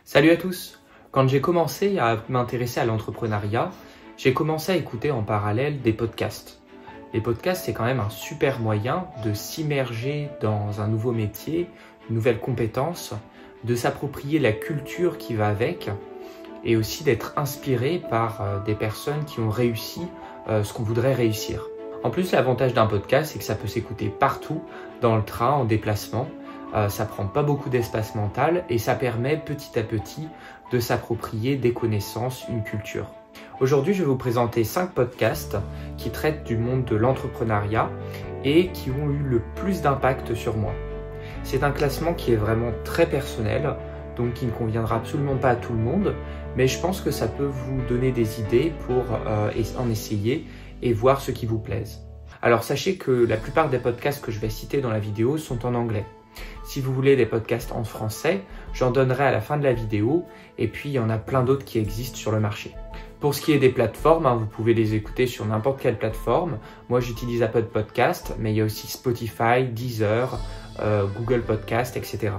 Salut à tous! Quand j'ai commencé à m'intéresser à l'entrepreneuriat, j'ai commencé à écouter en parallèle des podcasts. Les podcasts, c'est quand même un super moyen de s'immerger dans un nouveau métier, une nouvelle compétence, de s'approprier la culture qui va avec et aussi d'être inspiré par des personnes qui ont réussi ce qu'on voudrait réussir. En plus, l'avantage d'un podcast, c'est que ça peut s'écouter partout, dans le train, en déplacement. Ça prend pas beaucoup d'espace mental et ça permet petit à petit de s'approprier des connaissances, une culture. Aujourd'hui, je vais vous présenter 5 podcasts qui traitent du monde de l'entrepreneuriat et qui ont eu le plus d'impact sur moi. C'est un classement qui est vraiment très personnel, donc qui ne conviendra absolument pas à tout le monde, mais je pense que ça peut vous donner des idées pour en essayer et voir ce qui vous plaise. Alors sachez que la plupart des podcasts que je vais citer dans la vidéo sont en anglais. Si vous voulez des podcasts en français, j'en donnerai à la fin de la vidéo et puis il y en a plein d'autres qui existent sur le marché. Pour ce qui est des plateformes, vous pouvez les écouter sur n'importe quelle plateforme. Moi j'utilise Apple Podcast, mais il y a aussi Spotify, Deezer, Google Podcast, etc.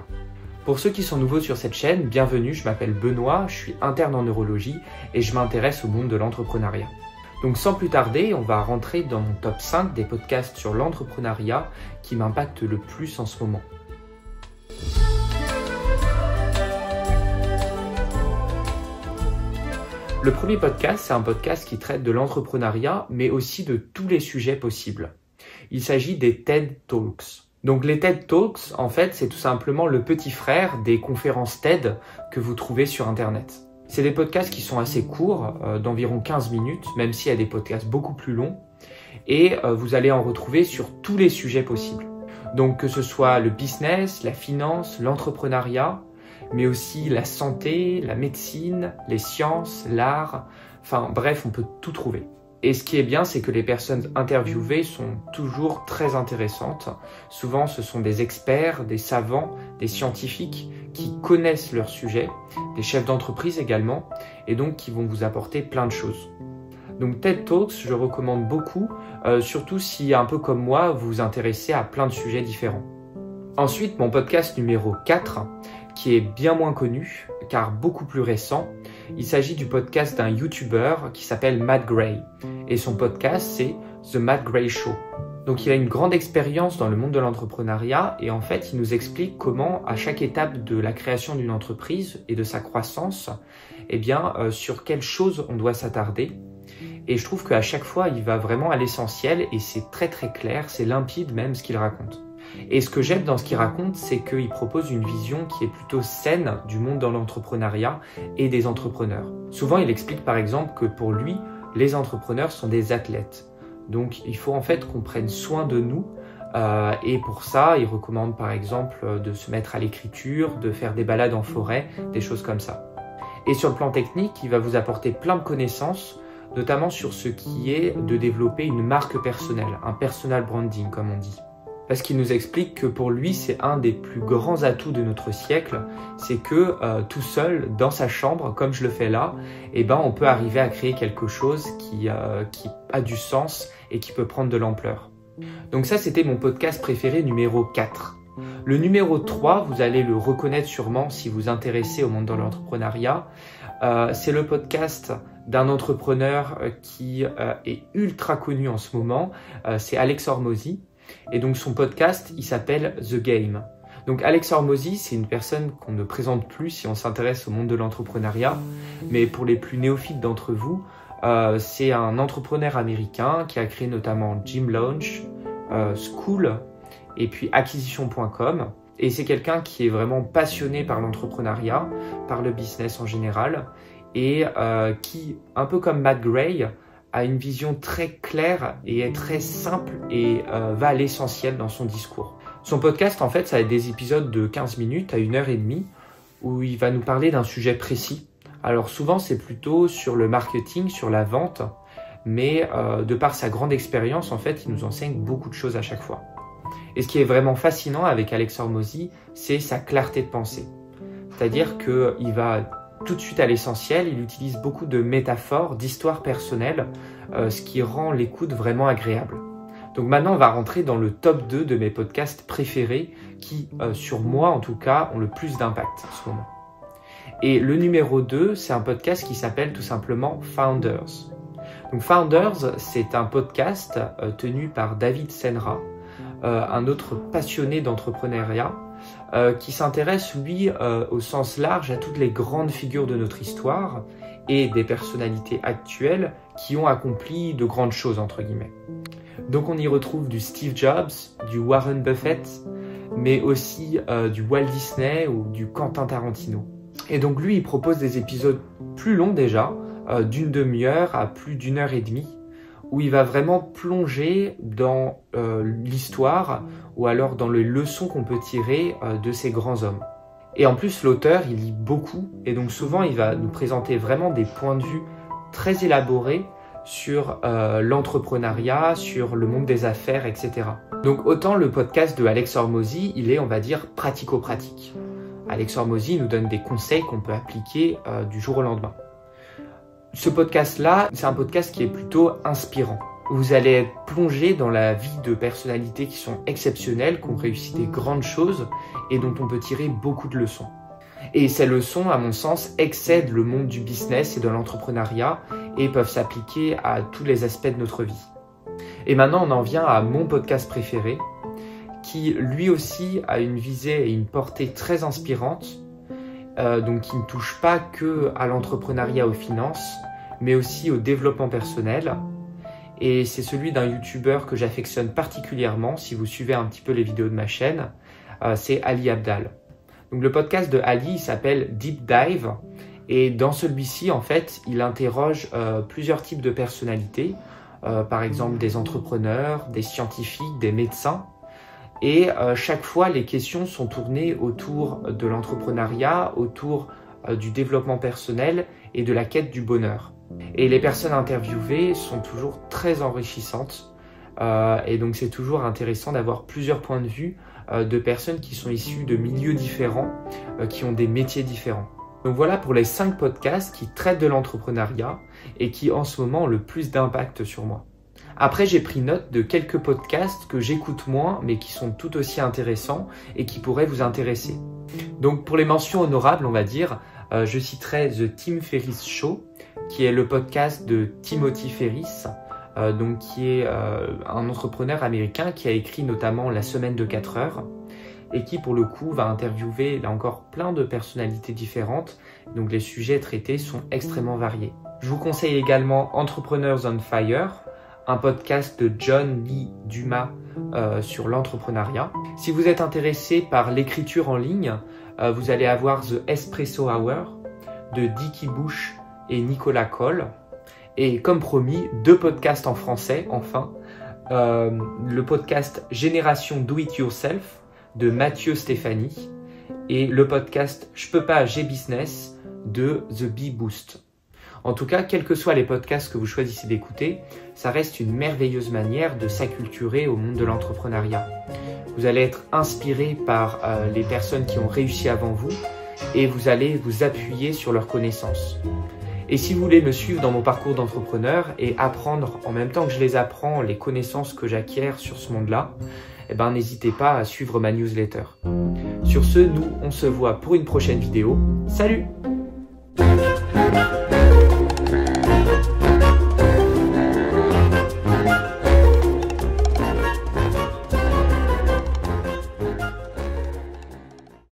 Pour ceux qui sont nouveaux sur cette chaîne, bienvenue, je m'appelle Benoît, je suis interne en neurologie et je m'intéresse au monde de l'entrepreneuriat. Donc sans plus tarder, on va rentrer dans mon top 5 des podcasts sur l'entrepreneuriat qui m'impactent le plus en ce moment. Le premier podcast, c'est un podcast qui traite de l'entrepreneuriat, mais aussi de tous les sujets possibles. Il s'agit des TED Talks. Donc les TED Talks, en fait, c'est tout simplement le petit frère des conférences TED que vous trouvez sur Internet. C'est des podcasts qui sont assez courts, d'environ 15 minutes, même s'il y a des podcasts beaucoup plus longs, et vous allez en retrouver sur tous les sujets possibles. Donc que ce soit le business, la finance, l'entrepreneuriat, mais aussi la santé, la médecine, les sciences, l'art, enfin bref, on peut tout trouver. Et ce qui est bien, c'est que les personnes interviewées sont toujours très intéressantes. Souvent, ce sont des experts, des savants, des scientifiques qui connaissent leur sujet, des chefs d'entreprise également, et donc qui vont vous apporter plein de choses. Donc TED Talks, je recommande beaucoup, surtout si, un peu comme moi, vous vous intéressez à plein de sujets différents. Ensuite, mon podcast numéro 4, qui est bien moins connu, car beaucoup plus récent. Il s'agit du podcast d'un YouTuber qui s'appelle Matt Gray. Et son podcast, c'est The Matt Gray Show. Donc il a une grande expérience dans le monde de l'entrepreneuriat et en fait, il nous explique comment, à chaque étape de la création d'une entreprise et de sa croissance, sur quelles choses on doit s'attarder. Et je trouve qu'à chaque fois, il va vraiment à l'essentiel et c'est très très clair, c'est limpide même ce qu'il raconte. Et ce que j'aime dans ce qu'il raconte, c'est qu'il propose une vision qui est plutôt saine du monde dans l'entrepreneuriat et des entrepreneurs. Souvent, il explique par exemple que pour lui, les entrepreneurs sont des athlètes. Donc, il faut en fait qu'on prenne soin de nous. Et pour ça, il recommande par exemple de se mettre à l'écriture, de faire des balades en forêt, des choses comme ça. Et sur le plan technique, il va vous apporter plein de connaissances, notamment sur ce qui est de développer une marque personnelle, un personal branding comme on dit. Parce qu'il nous explique que pour lui, c'est un des plus grands atouts de notre siècle, c'est que tout seul, dans sa chambre, comme je le fais là, on peut arriver à créer quelque chose qui a du sens et qui peut prendre de l'ampleur. Donc ça, c'était mon podcast préféré numéro 4. Le numéro 3, vous allez le reconnaître sûrement si vous vous intéressez au monde de l'entrepreneuriat, c'est le podcast d'un entrepreneur qui est ultra connu en ce moment, c'est Alex Hormozi. Et donc son podcast, il s'appelle The Game. Donc Alex Hormozi, c'est une personne qu'on ne présente plus si on s'intéresse au monde de l'entrepreneuriat. Mais pour les plus néophytes d'entre vous, c'est un entrepreneur américain qui a créé notamment Gym Launch, School et puis acquisition.com. Et c'est quelqu'un qui est vraiment passionné par l'entrepreneuriat, par le business en général, et qui, un peu comme Matt Gray, a une vision très claire et est très simple et va à l'essentiel dans son discours. Son podcast, en fait, ça a des épisodes de 15 minutes à 1h30 où il va nous parler d'un sujet précis. Alors souvent, c'est plutôt sur le marketing, sur la vente, mais de par sa grande expérience, en fait, il nous enseigne beaucoup de choses à chaque fois. Et ce qui est vraiment fascinant avec Alex Hormozi, c'est sa clarté de pensée. C'est-à-dire qu'il va tout de suite à l'essentiel, il utilise beaucoup de métaphores, d'histoires personnelles, ce qui rend l'écoute vraiment agréable. Donc maintenant, on va rentrer dans le top 2 de mes podcasts préférés qui, sur moi en tout cas, ont le plus d'impact en ce moment. Et le numéro 2, c'est un podcast qui s'appelle tout simplement Founders. Donc Founders, c'est un podcast tenu par David Senra, un autre passionné d'entrepreneuriat, qui s'intéresse, lui, au sens large à toutes les grandes figures de notre histoire et des personnalités actuelles qui ont accompli de grandes choses, entre guillemets. Donc on y retrouve du Steve Jobs, du Warren Buffett, mais aussi du Walt Disney ou du Quentin Tarantino. Et donc lui, il propose des épisodes plus longs déjà, d'une demi-heure à plus d'une heure et demie, où il va vraiment plonger dans l'histoire ou alors dans les leçons qu'on peut tirer de ces grands hommes. Et en plus, l'auteur, il lit beaucoup et donc souvent, il va nous présenter vraiment des points de vue très élaborés sur l'entrepreneuriat, sur le monde des affaires, etc. Donc autant le podcast de Alex Hormozi, il est, on va dire, pratico-pratique. Alex Hormozi nous donne des conseils qu'on peut appliquer du jour au lendemain. Ce podcast-là, c'est un podcast qui est plutôt inspirant. Vous allez être plongé dans la vie de personnalités qui sont exceptionnelles, qui ont réussi des grandes choses et dont on peut tirer beaucoup de leçons. Et ces leçons, à mon sens, excèdent le monde du business et de l'entrepreneuriat et peuvent s'appliquer à tous les aspects de notre vie. Et maintenant, on en vient à mon podcast préféré, qui lui aussi a une visée et une portée très inspirante, donc qui ne touche pas que à l'entrepreneuriat, aux finances, mais aussi au développement personnel. Et c'est celui d'un youtubeur que j'affectionne particulièrement, si vous suivez un petit peu les vidéos de ma chaîne, c'est Ali Abdaal. Donc le podcast de Ali, il s'appelle Deep Dive, et dans celui-ci, en fait, il interroge plusieurs types de personnalités, par exemple des entrepreneurs, des scientifiques, des médecins, et chaque fois, les questions sont tournées autour de l'entrepreneuriat, autour du développement personnel et de la quête du bonheur. Et les personnes interviewées sont toujours très enrichissantes, et donc c'est toujours intéressant d'avoir plusieurs points de vue de personnes qui sont issues de milieux différents, qui ont des métiers différents. Donc voilà pour les 5 podcasts qui traitent de l'entrepreneuriat et qui en ce moment ont le plus d'impact sur moi. Après, j'ai pris note de quelques podcasts que j'écoute moins, mais qui sont tout aussi intéressants et qui pourraient vous intéresser. Donc pour les mentions honorables, on va dire, je citerai The Tim Ferriss Show, qui est le podcast de Timothy Ferriss, donc qui est un entrepreneur américain qui a écrit notamment La semaine de 4 heures et qui pour le coup va interviewer là encore plein de personnalités différentes, donc les sujets traités sont extrêmement variés. Je vous conseille également Entrepreneurs on Fire, un podcast de John Lee Dumas sur l'entrepreneuriat. Si vous êtes intéressé par l'écriture en ligne, vous allez avoir The Espresso Hour de Dickie Bush et Nicolas Cole. Et comme promis, 2 podcasts en français, enfin. Le podcast Génération Do It Yourself de Mathieu Stéphanie et le podcast Je peux pas, j'ai business de The Bee Boost. En tout cas, quels que soient les podcasts que vous choisissez d'écouter, ça reste une merveilleuse manière de s'acculturer au monde de l'entrepreneuriat. Vous allez être inspiré par les personnes qui ont réussi avant vous et vous allez vous appuyer sur leurs connaissances. Et si vous voulez me suivre dans mon parcours d'entrepreneur et apprendre en même temps que je les apprends les connaissances que j'acquiers sur ce monde-là, eh ben, n'hésitez pas à suivre ma newsletter. Sur ce, nous, on se voit pour une prochaine vidéo. Salut!